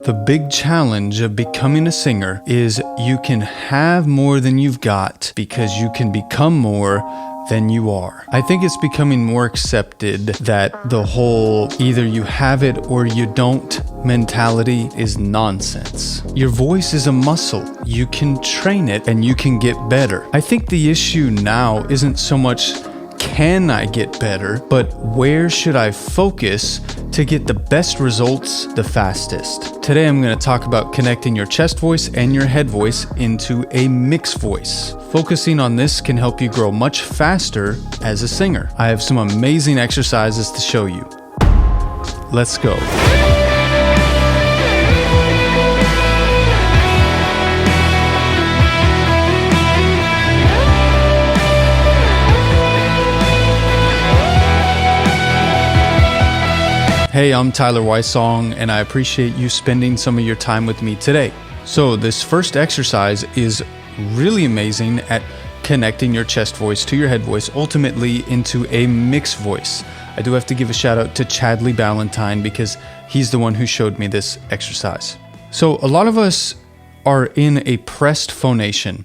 The big challenge of becoming a singer is you can have more than you've got because you can become more than you are. I think it's becoming more accepted that the whole either you have it or you don't mentality is nonsense. Your voice is a muscle. You can train it and you can get better. I think the issue now isn't so much can I get better, but where should I focus to get the best results the fastest? Today I'm going to talk about connecting your chest voice and your head voice into a mixed voice. Focusing on this can help you grow much faster as a singer. I have some amazing exercises to show you. Let's go. Hey, I'm Tyler Wysong, and I appreciate you spending some of your time with me today. So this first exercise is really amazing at connecting your chest voice to your head voice, ultimately into a mixed voice. I do have to give a shout out to Chadley Ballantyne because he's the one who showed me this exercise. So a lot of us are in a pressed phonation,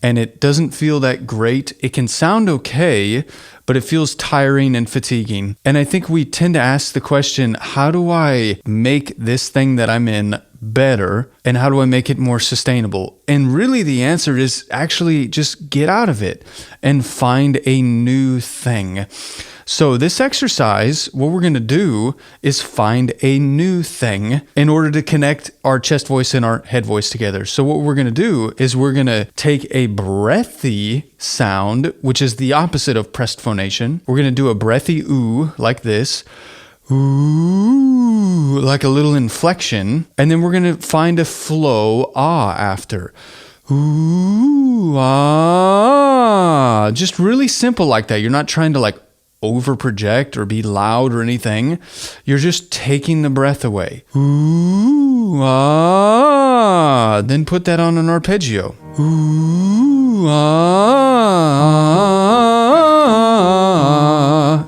and it doesn't feel that great. It can sound okay, but it feels tiring and fatiguing. And I think we tend to ask the question, how do I make this thing that I'm in better? And how do I make it more sustainable? And really the answer is actually just get out of it and find a new thing. So this exercise, what we're going to do is find a new thing in order to connect our chest voice and our head voice together. So what we're going to do is we're going to take a breathy sound, which is the opposite of pressed phonation. We're going to do a breathy ooh like this. Ooh, like a little inflection. And then we're going to find a flow ah after. Ooh, ah. Just really simple like that. You're not trying to like over project or be loud or anything. You're just taking the breath away. Ooh, ah. Then put that on an arpeggio. Ooh, ah.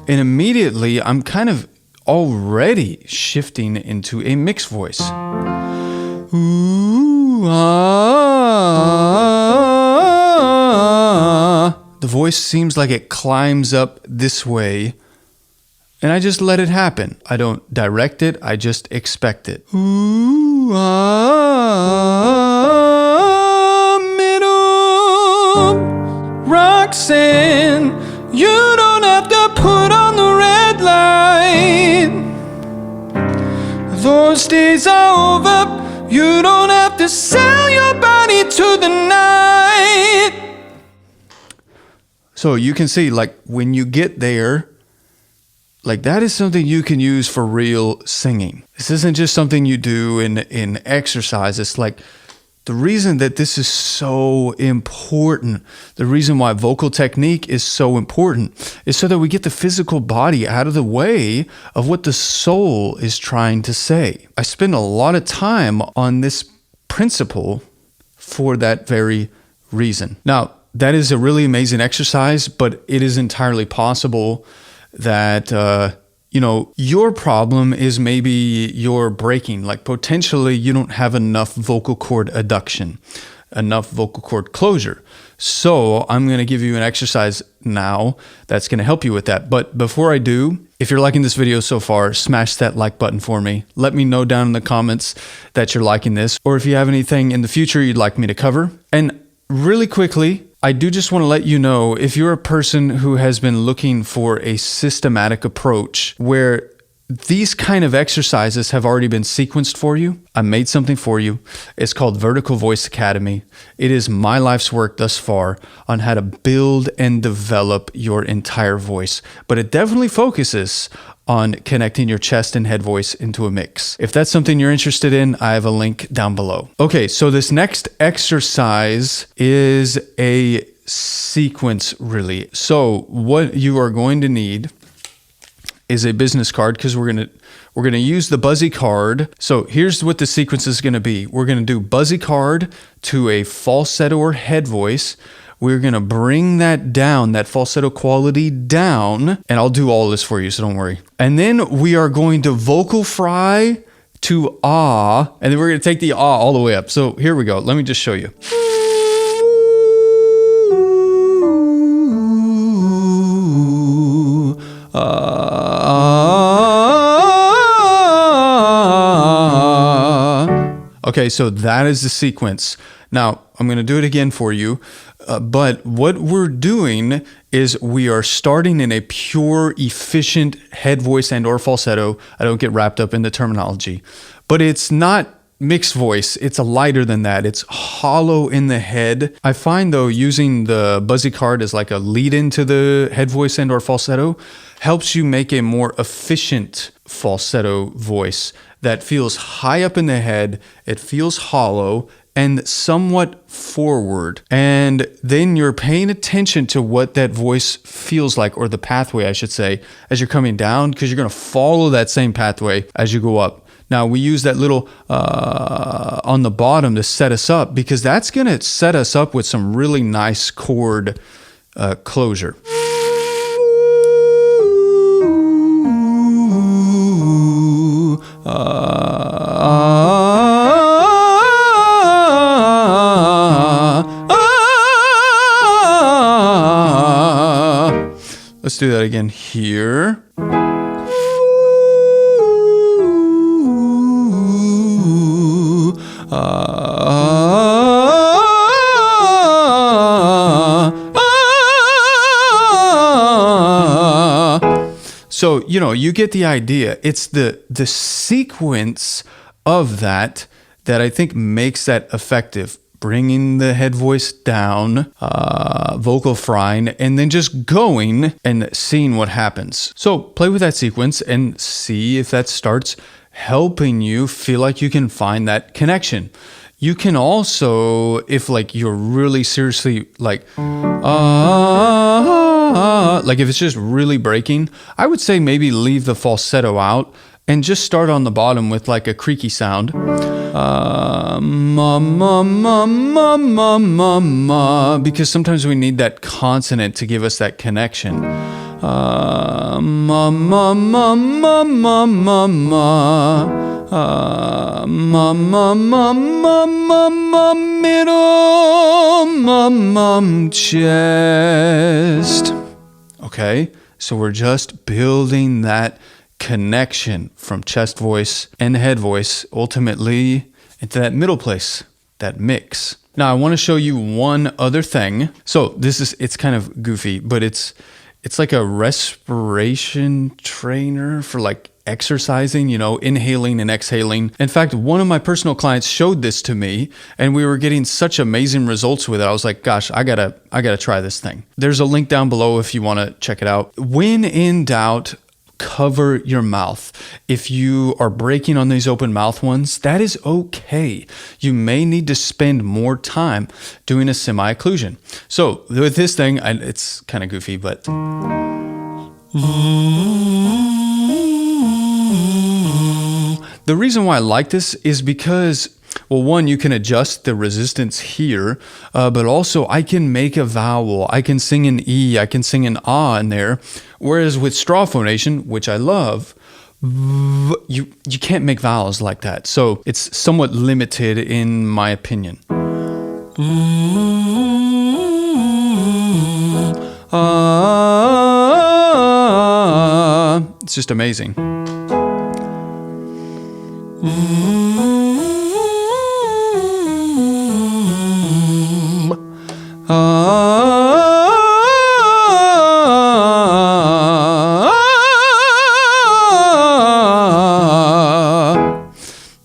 And immediately I'm kind of already shifting into a mixed voice. Ooh, ah. The voice seems like it climbs up this way, and I just let it happen. I don't direct it, I just expect it. Ooh, ah, middle, Roxanne, you don't have to put on the red light. Those days are over, you don't have to sell your body to the night. So you can see, like, when you get there, like, that is something you can use for real singing. This isn't just something you do in exercise. It's like the reason that this is so important, the reason why vocal technique is so important is so that we get the physical body out of the way of what the soul is trying to say. I spend a lot of time on this principle for that very reason. Now, that is a really amazing exercise, but it is entirely possible that, your problem is maybe you're breaking. Like potentially you don't have enough vocal cord adduction, enough vocal cord closure. So I'm going to give you an exercise now that's going to help you with that. But before I do, if you're liking this video so far, smash that like button for me. Let me know down in the comments that you're liking this, or if you have anything in the future you'd like me to cover. And really quickly, I do just want to let you know, if you're a person who has been looking for a systematic approach where these kind of exercises have already been sequenced for you, I made something for you. It's called Vertical Voice Academy. It is my life's work thus far on how to build and develop your entire voice. But it definitely focuses on connecting your chest and head voice into a mix. If that's something you're interested in, I have a link down below. Okay, so this next exercise is a sequence, really. So what you are going to need is a business card, because we're gonna use the buzzy card. So here's what the sequence is gonna be. We're gonna do buzzy card to a falsetto or head voice. We're going to bring that down, that falsetto quality down, and I'll do all this for you, so don't worry. And then we are going to vocal fry to ah, and then we're going to take the ah all the way up. So here we go. Let me just show you. Okay, so that is the sequence. Now, I'm going to do it again for you, but what we're doing is we are starting in a pure, efficient head voice and or falsetto. I don't get wrapped up in the terminology, but it's not mixed voice. It's a lighter than that. It's hollow in the head. I find though, using the buzzy card as like a lead into the head voice and or falsetto helps you make a more efficient falsetto voice that feels high up in the head. It feels hollow and somewhat forward. And then you're paying attention to what that voice feels like, or the pathway, I should say, as you're coming down, because you're going to follow that same pathway as you go up. Now, we use that little on the bottom to set us up, because that's going to set us up with some really nice chord closure. Let's do that again here. So, you get the idea. It's the sequence of that I think makes that effective. Bringing the head voice down, vocal frying, and then just going and seeing what happens. So play with that sequence and see if that starts helping you feel like you can find that connection. You can also, if like you're really seriously like if it's just really breaking, I would say maybe leave the falsetto out and just start on the bottom with like a creaky sound. Because sometimes we need that consonant to give us that connection. Middle, chest. Okay, so we're just building that connection from chest voice and head voice ultimately into that middle place, that mix. Now I want to show you one other thing. So it's kind of goofy, but it's like a respiration trainer for like exercising, inhaling and exhaling. In fact, one of my personal clients showed this to me and we were getting such amazing results with it. I was like, gosh, I gotta try this thing. There's a link down below if you want to check it out. When in doubt, cover your mouth. If you are breaking on these open mouth ones, that is okay. You may need to spend more time doing a semi-occlusion. So with this thing, it's kind of goofy, but the reason why I like this is because, well, one, you can adjust the resistance here, but also I can make a vowel. I can sing an E, I can sing an ah in there. Whereas with straw phonation, which I love, you can't make vowels like that. So it's somewhat limited in my opinion. It's just amazing.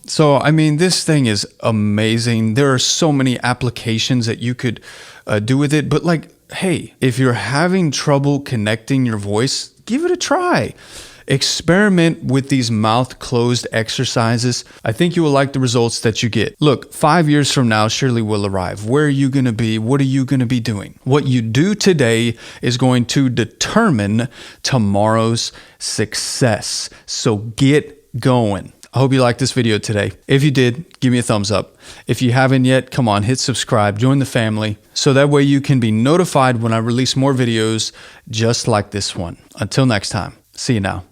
So, I mean, this thing is amazing. There are so many applications that you could do with it. But like, hey, if you're having trouble connecting your voice, give it a try. Experiment with these mouth closed exercises. I think you will like the results that you get. Look, 5 years from now surely will arrive. Where are you going to be? What are you going to be doing? What you do today is going to determine tomorrow's success. So get going. I hope you liked this video today. If you did, give me a thumbs up. If you haven't yet, come on, hit subscribe, join the family, so that way you can be notified when I release more videos just like this one. Until next time, see you now.